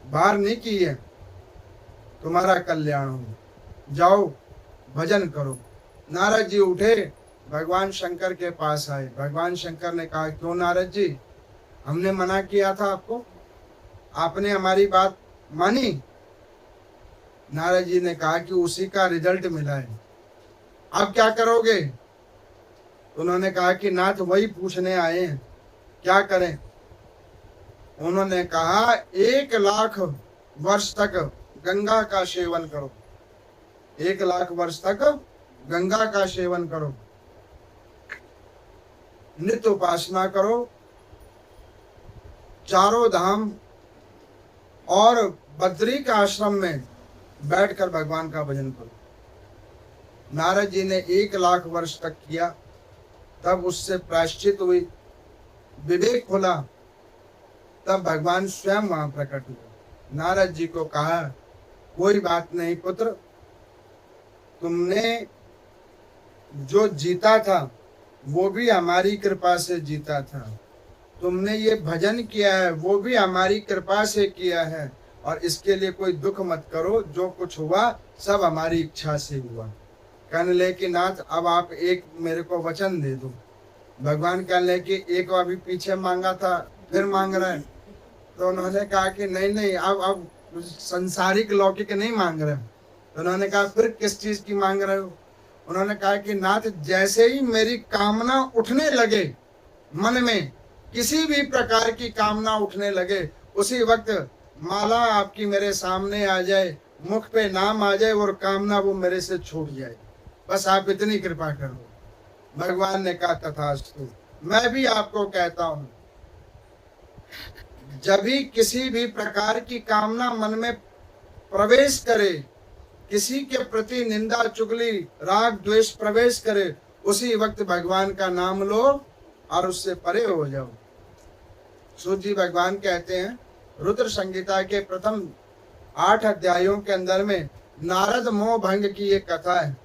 बाहर नहीं की है, तुम्हारा कल्याण हो, जाओ भजन करो। नारद जी उठे, भगवान शंकर के पास आए। भगवान शंकर ने कहा, क्यों नारद जी, हमने मना किया था आपको, आपने हमारी बात मानी? नारद जी ने कहा कि उसी का रिजल्ट मिला है, आप क्या करोगे? उन्होंने कहा कि नाथ वही पूछने आए हैं, क्या करें? उन्होंने कहा 1,00,000 वर्ष तक गंगा का सेवन करो, 1,00,000 वर्ष तक गंगा का सेवन करो, नित्य उपासना करो, चारों धाम और बद्री का आश्रम में बैठकर भगवान का भजन करो। नारद जी ने 1,00,000 वर्ष तक किया, तब उससे प्रायश्चित हुई, विवेक खुला, तब भगवान स्वयं वहां प्रकट हुए। नारद जी को कहा, कोई बात नहीं पुत्र, तुमने जो जीता था वो भी हमारी कृपा से जीता था, तुमने ये भजन किया है वो भी हमारी कृपा से किया है, और इसके लिए कोई दुख मत करो, जो कुछ हुआ सब हमारी इच्छा से हुआ। कहने लगे कि नाथ अब आप एक मेरे को वचन दे दो। भगवान कहने लगे कि एक अभी पीछे मांगा था फिर मांग रहे हैं। तो उन्होंने कहा कि नहीं नहीं, अब संसारिक लौकिक नहीं मांग रहे। तो उन्होंने कहा फिर किस चीज की मांग रहे हो? उन्होंने कहा कि नाथ, जैसे ही मेरी कामना उठने लगे, मन में किसी भी प्रकार की कामना उठने लगे, उसी वक्त माला आपकी मेरे सामने आ जाए, मुख पे नाम आ जाए और कामना वो मेरे से छूट जाए, बस आप इतनी कृपा करो। भगवान ने कहा तथास्तु। मैं भी आपको कहता हूं, जब भी किसी भी प्रकार की कामना मन में प्रवेश करे, किसी के प्रति निंदा चुगली राग द्वेष प्रवेश करे, उसी वक्त भगवान का नाम लो और उससे परे हो जाओ। सूत जी भगवान कहते हैं, रुद्र संहिता के प्रथम 8 अध्यायों के अंदर में नारद मोह भंग की एक कथा है।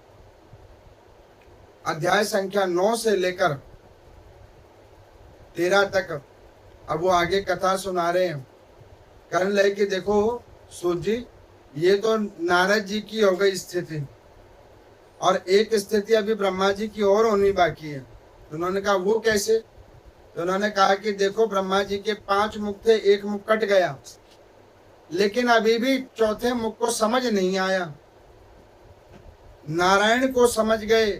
अध्याय संख्या 9 से लेकर 13 तक अब वो आगे कथा सुना रहे हैं। कहने लगे कि देखो सूत जी, ये तो नारद जी की हो गई स्थिति, और एक स्थिति अभी ब्रह्मा जी की और होनी बाकी है। तो उन्होंने कहा वो कैसे? तो उन्होंने कहा कि देखो, ब्रह्मा जी के 5 मुख थे, एक मुख कट गया, लेकिन अभी भी चौथे मुख को समझ नहीं आया। नारायण को समझ गए,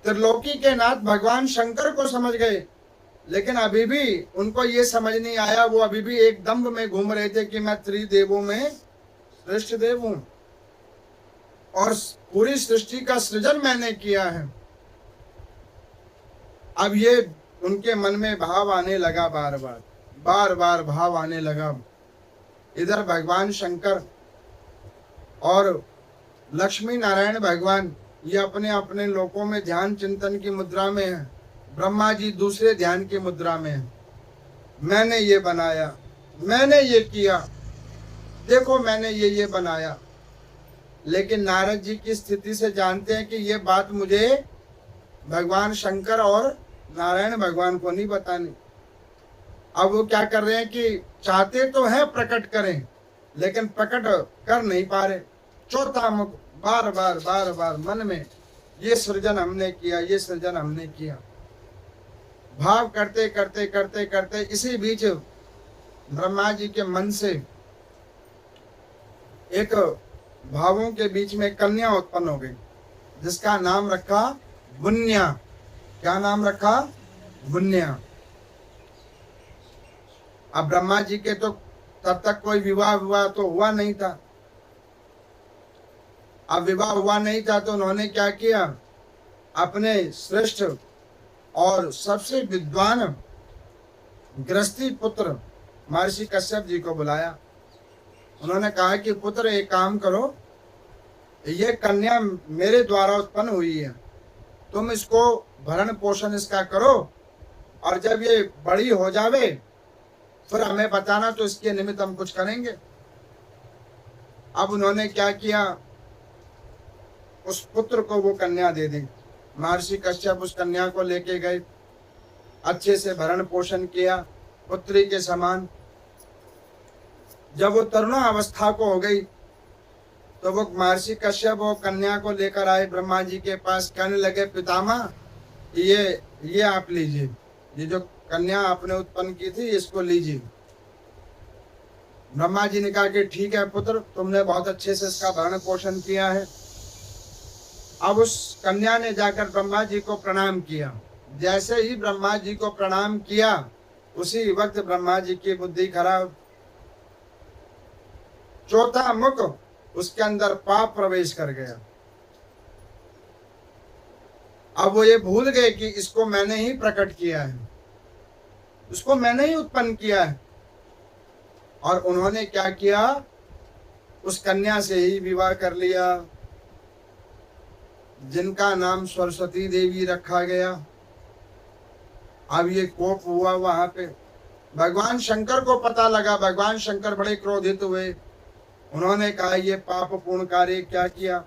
त्रिलोकी के नाथ भगवान शंकर को समझ गए, लेकिन अभी भी उनको ये समझ नहीं आया। वो अभी भी एक दंभ में घूम रहे थे कि मैं त्रिदेवों में श्रेष्ठ देव हूं और पूरी सृष्टि का सृजन मैंने किया है। अब ये उनके मन में भाव आने लगा, बार बार भाव आने लगा। इधर भगवान शंकर और लक्ष्मी नारायण भगवान ये अपने अपने लोकों में ध्यान चिंतन की मुद्रा में है, ब्रह्मा जी दूसरे ध्यान की मुद्रा में है। मैंने ये बनाया, मैंने ये किया, देखो मैंने ये बनाया। लेकिन नारद जी की स्थिति से जानते हैं कि ये बात मुझे भगवान शंकर और नारायण भगवान को नहीं बतानी। अब वो क्या कर रहे हैं कि चाहते तो हैं प्रकट करें, लेकिन प्रकट कर नहीं पा रहे। चौथा मुख बार बार मन में ये सृजन हमने किया, ये सृजन हमने किया, भाव करते करते करते करते इसी बीच ब्रह्मा जी के मन से एक भावों के बीच में कन्या उत्पन्न हो गई, जिसका नाम रखा बुन्या। क्या नाम रखा? बुन्या। अब ब्रह्मा जी के तो तब तक कोई विवाह तो हुआ नहीं था। अब विवाह हुआ नहीं था तो उन्होंने क्या किया, अपने श्रेष्ठ और सबसे विद्वान गृहस्थी पुत्र महर्षि कश्यप जी को बुलाया। उन्होंने कहा कि पुत्र एक काम करो, ये कन्या मेरे द्वारा उत्पन्न हुई है, तुम इसको भरण पोषण इसका करो, और जब ये बड़ी हो जावे फिर हमें बताना, तो इसके निमित्त हम कुछ करेंगे। अब उन्होंने क्या किया, उस पुत्र को वो कन्या दे दी। महर्षि कश्यप उस कन्या को लेके गए, अच्छे से भरण पोषण किया पुत्री के समान। जब वो तरुणा अवस्था को हो गई तो वो महर्षि कश्यप वो कन्या को लेकर आए ब्रह्मा जी के पास, कहने लगे पितामह ये आप लीजिए, ये जो कन्या आपने उत्पन्न की थी इसको लीजिए। ब्रह्मा जी ने कहा कि ठीक है पुत्र, तुमने बहुत अच्छे से इसका भरण पोषण किया है। अब उस कन्या ने जाकर ब्रह्मा जी को प्रणाम किया। जैसे ही ब्रह्मा जी को प्रणाम किया उसी वक्त ब्रह्मा जी की बुद्धि खराब, चौथा मुख उसके अंदर पाप प्रवेश कर गया। अब वो ये भूल गए कि इसको मैंने ही प्रकट किया है, उसको मैंने ही उत्पन्न किया है। और उन्होंने क्या किया, उस कन्या से ही विवाह कर लिया, जिनका नाम सरस्वती देवी रखा गया। अब ये कोप हुआ वहां पे, भगवान शंकर को पता लगा, भगवान शंकर बड़े क्रोधित हुए। उन्होंने कहा ये पापपूर्ण कार्य क्या किया,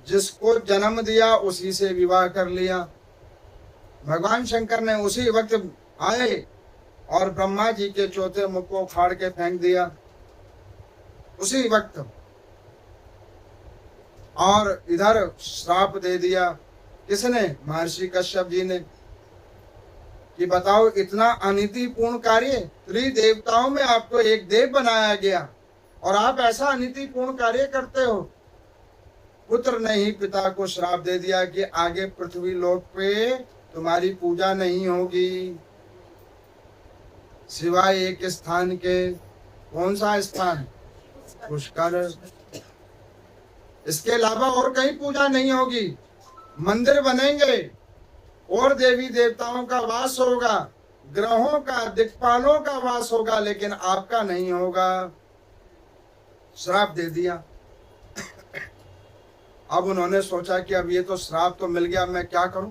जिसको जन्म दिया उसी से विवाह कर लिया। भगवान शंकर ने उसी वक्त आए और ब्रह्मा जी के चौथे मुख को फाड़ के फेंक दिया उसी वक्त, और इधर श्राप दे दिया। किसने? महर्षि कश्यप जी ने, कि बताओ इतना अनीतिपूर्ण कार्य, त्रिदेवताओं में आपको एक देव बनाया गया और आप ऐसा अनीतिपूर्ण कार्य करते हो। पुत्र ने ही पिता को श्राप दे दिया कि आगे पृथ्वी लोक पे तुम्हारी पूजा नहीं होगी, सिवाय एक स्थान के। कौन सा स्थान? पुष्कर। इसके अलावा और कहीं पूजा नहीं होगी। मंदिर बनेंगे और देवी देवताओं का वास होगा, ग्रहों का, दिक्पालों का वास होगा, लेकिन आपका नहीं होगा। श्राप दे दिया। अब उन्होंने सोचा कि अब ये तो श्राप तो मिल गया, मैं क्या करूं।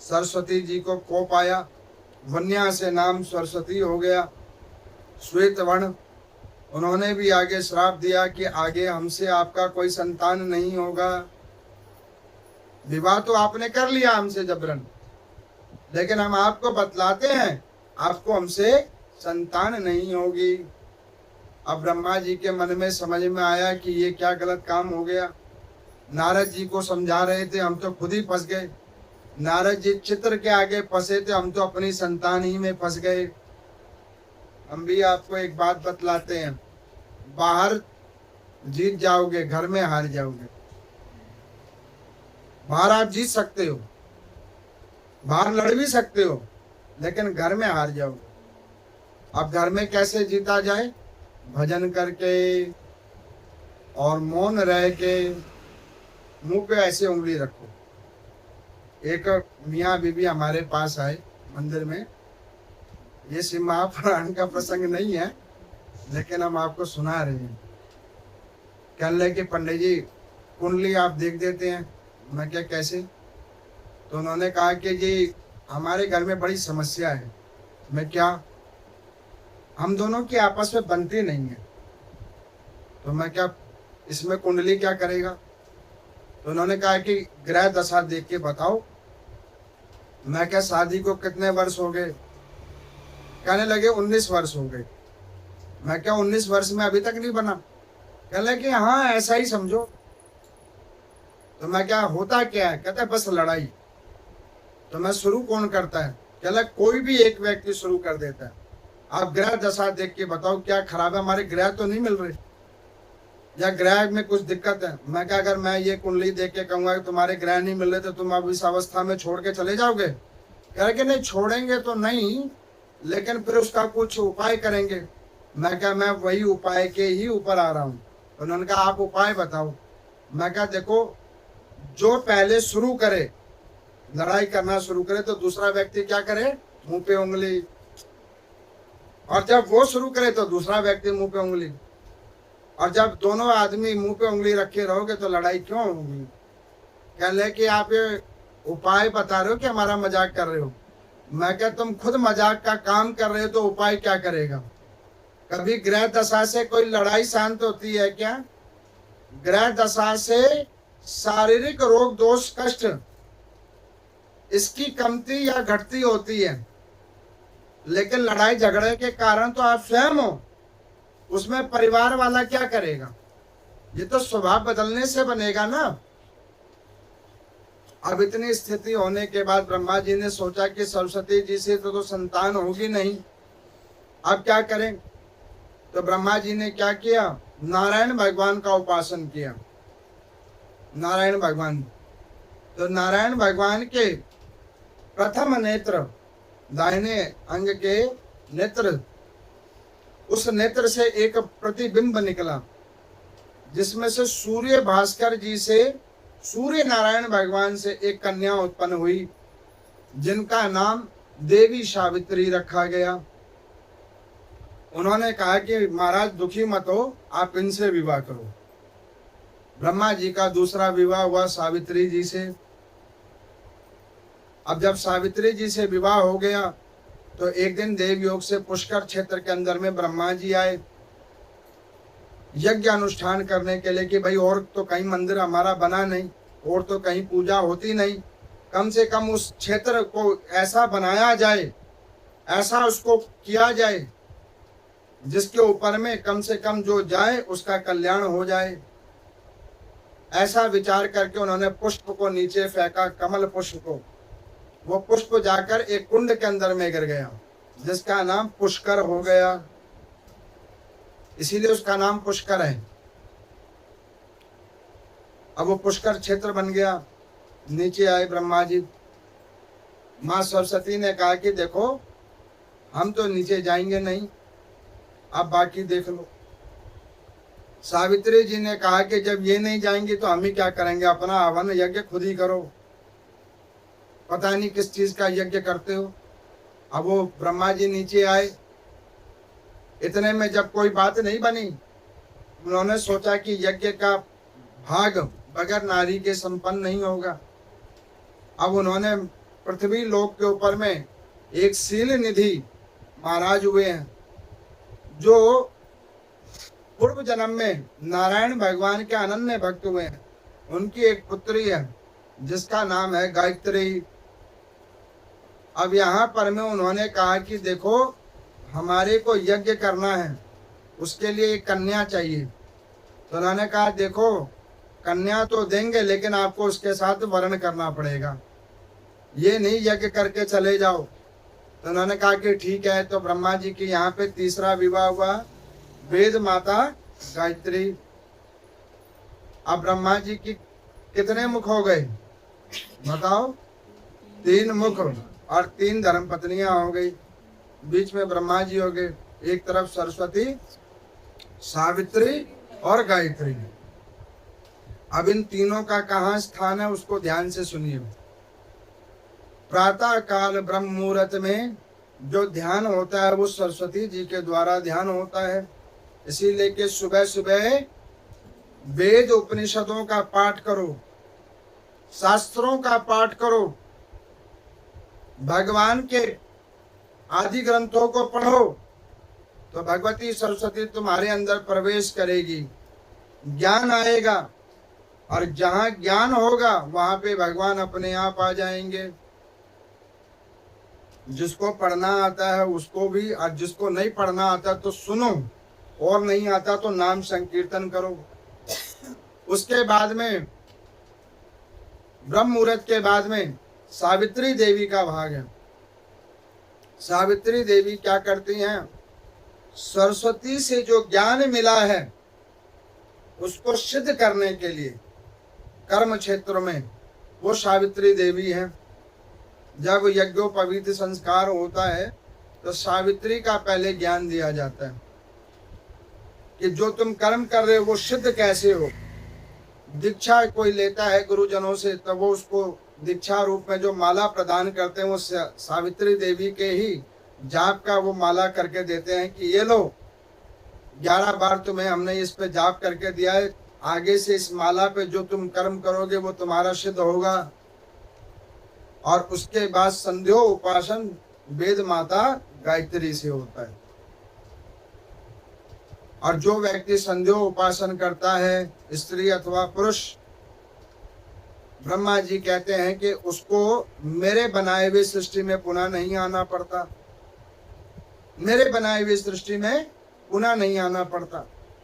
सरस्वती जी को कोप आया, वन्या से नाम सरस्वती हो गया, श्वेत वर्ण। उन्होंने भी आगे श्राप दिया कि आगे हमसे आपका कोई संतान नहीं होगा। विवाह तो आपने कर लिया हमसे जबरन, लेकिन हम आपको बतलाते हैं आपको हमसे संतान नहीं होगी। अब ब्रह्मा जी के मन में समझ में आया कि ये क्या गलत काम हो गया। नारद जी को समझा रहे थे, हम तो खुद ही फंस गए। नारद जी चित्र के आगे फंसे थे, हम तो अपनी संतान ही में फंस गए। हम भी आपको एक बात बतलाते हैं, बाहर जीत जाओगे, घर में हार जाओगे। बाहर आप जीत सकते हो, बाहर लड़ भी सकते हो, लेकिन घर में हार जाओगे। अब घर में कैसे जीता जाए? भजन करके और मौन रह के, मुंह पे ऐसे उंगली रखो। एक मियाँ बीबी हमारे पास आए मंदिर में, ये शिव महापुराण का प्रसंग नहीं है, लेकिन हम आपको सुना रहे हैं। कहने लगे कि पंडित जी कुंडली आप देख देते हैं। मैं क्या, कैसे? तो उन्होंने कहा कि जी हमारे घर में बड़ी समस्या है। मैं क्या? हम दोनों की आपस में बनती नहीं है। तो मैं क्या, इसमें कुंडली क्या करेगा? तो उन्होंने कहा कि ग्रह दशा देख के बताओ। मैं क्या, शादी को कितने वर्ष हो गए? कहने लगे 19 वर्ष हो गए। मैं क्या, 19 वर्ष में अभी तक नहीं बना? कहने लगे हाँ ऐसा ही समझो। तो मैं क्या, होता क्या है? कहते बस लड़ाई। तो मैं, शुरू कौन करता है? कहला कोई भी एक व्यक्ति शुरू कर देता है। आप ग्रह दशा देख के बताओ क्या खराब है, हमारे ग्रह तो नहीं मिल रहे, या ग्रह में कुछ दिक्कत है। मैं क्या, अगर मैं ये कुंडली देख के कहूंगा कि तुम्हारे ग्रह नहीं मिल रहे तो तुम अब इस अवस्था में छोड़ के चले जाओगे? कह रहे कि नहीं, छोड़ेंगे तो नहीं, लेकिन फिर उसका कुछ उपाय करेंगे। मैं क्या, मैं वही उपाय के ही ऊपर आ रहा हूँ। उन्होंने कहा आप उपाय बताओ। मैं क्या, देखो जो पहले शुरू करे, लड़ाई करना शुरू करे, तो दूसरा व्यक्ति क्या करे? मुंह पे उंगली। और जब वो शुरू करे तो दूसरा व्यक्ति मुंह पे उंगली। और जब दोनों आदमी मुंह पे उंगली रखे रहोगे तो लड़ाई क्यों होगी? कह ले कि आप ये उपाय बता रहे हो कि हमारा मजाक कर रहे हो? मैं क्या, तुम खुद मजाक का काम कर रहे हो तो उपाय क्या करेगा? कभी ग्रह दशा से कोई लड़ाई शांत होती है क्या? ग्रह दशा से शारीरिक रोग दोष कष्ट इसकी कमती या घटती होती है, लेकिन लड़ाई झगड़े के कारण तो आप स्वयं हो, उसमें परिवार वाला क्या करेगा? ये तो स्वभाव बदलने से बनेगा ना। अब इतनी स्थिति होने के बाद ब्रह्मा जी ने सोचा कि सरस्वती जी से तो संतान होगी नहीं, अब क्या करें। तो ब्रह्मा जी ने क्या किया, नारायण भगवान का उपासन किया। नारायण भगवान, तो नारायण भगवान के प्रथम नेत्र, दाहिने अंग के नेत्र, उस नेत्र से एक प्रतिबिंब निकला जिसमें से सूर्य भास्कर जी से, सूर्य नारायण भगवान से एक कन्या उत्पन्न हुई जिनका नाम देवी सावित्री रखा गया। उन्होंने कहा कि महाराज दुखी मत हो, आप इनसे विवाह करो। ब्रह्मा जी का दूसरा विवाह हुआ सावित्री जी से। अब जब सावित्री जी से विवाह हो गया तो एक दिन देवयोग से पुष्कर क्षेत्र के अंदर में ब्रह्मा जी आए यज्ञ अनुष्ठान करने के लिए कि भाई और तो कहीं मंदिर हमारा बना नहीं, और तो कहीं पूजा होती नहीं, कम से कम उस क्षेत्र को ऐसा बनाया जाए, ऐसा उसको किया जाए जिसके ऊपर में कम से कम जो जाए उसका कल्याण हो जाए। ऐसा विचार करके उन्होंने पुष्प को नीचे फेंका, कमल पुष्प को। वो पुष्प जाकर एक कुंड के अंदर में गिर गया जिसका नाम पुष्कर हो गया, इसीलिए उसका नाम पुष्कर है। अब वो पुष्कर क्षेत्र बन गया। नीचे आए ब्रह्मा जी। माँ सरस्वती ने कहा कि देखो हम तो नीचे जाएंगे नहीं, आप बाकी देख लो। सावित्री जी ने कहा कि जब ये नहीं जाएंगे तो हम ही क्या करेंगे, अपना हवन यज्ञ खुद ही करो, पता नहीं किस चीज का यज्ञ करते हो। अब वो ब्रह्मा जी नीचे आए। इतने में जब कोई बात नहीं बनी, उन्होंने सोचा कि यज्ञ का भाग बगैर नारी के संपन्न नहीं होगा। अब उन्होंने पृथ्वी लोक के ऊपर में एक शील निधि महाराज हुए हैं जो पूर्व जन्म में नारायण भगवान के अनन्य भक्त हुए हैं। उनकी एक पुत्री है जिसका नाम है गायत्री। अब यहाँ पर में उन्होंने कहा कि देखो हमारे को यज्ञ करना है, उसके लिए एक कन्या चाहिए। तो उन्होंने कहा देखो कन्या तो देंगे लेकिन आपको उसके साथ वर्ण करना पड़ेगा, ये नहीं यज्ञ करके चले जाओ। तो उन्होंने कहा कि ठीक है। तो ब्रह्मा जी की यहाँ पे तीसरा विवाह हुआ, वेद माता गायत्री। अब ब्रह्मा जी की कितने मुख हो गए बताओ, 3 मुख और 3 धर्म पत्नियां हो गई। बीच में ब्रह्मा जी हो गए, एक तरफ सरस्वती, सावित्री और गायत्री। अब इन तीनों का कहाँ स्थान है उसको ध्यान से सुनिए। प्रातः काल ब्रह्म मुहूर्त में जो ध्यान होता है वो सरस्वती जी के द्वारा ध्यान होता है। इसीलिए कि सुबह सुबह वेद उपनिषदों का पाठ करो, शास्त्रों का पाठ करो, भगवान के आदि ग्रंथों को पढ़ो तो भगवती सरस्वती तुम्हारे अंदर प्रवेश करेगी, ज्ञान आएगा। और जहां ज्ञान होगा वहां पे भगवान अपने आप आ जाएंगे। जिसको पढ़ना आता है उसको भी, और जिसको नहीं पढ़ना आता तो सुनो, और नहीं आता तो नाम संकीर्तन करो। उसके बाद में ब्रह्म मुहूर्त के बाद में सावित्री देवी का भाग है। सावित्री देवी क्या करती हैं, सरस्वती से जो ज्ञान मिला है उसको सिद्ध करने के लिए कर्म क्षेत्र में वो सावित्री देवी है। जब यज्ञोपवीत संस्कार होता है तो सावित्री का पहले ज्ञान दिया जाता है कि जो तुम कर्म कर रहे हो वो सिद्ध कैसे हो। दीक्षा कोई लेता है गुरुजनों से तो वो उसको दीक्षा रूप में जो माला प्रदान करते हैं वो सावित्री देवी के ही जाप का वो माला करके देते हैं कि ये लो 11 बार तुम्हें हमने इस पे जाप करके दिया है, आगे से इस माला पे जो तुम कर्म करोगे वो तुम्हारा सिद्ध होगा। और उसके बाद संध्यो उपासन वेद माता गायत्री से होता है। और जो व्यक्ति संध्यो उपासन करता है, स्त्री अथवा पुरुष, ब्रह्मा जी कहते हैं कि उसको मेरे बनाए हुए सृष्टि में पुनः नहीं आना पड़ता, मेरे बनाए हुए सृष्टि में पुनः नहीं आना पड़ता।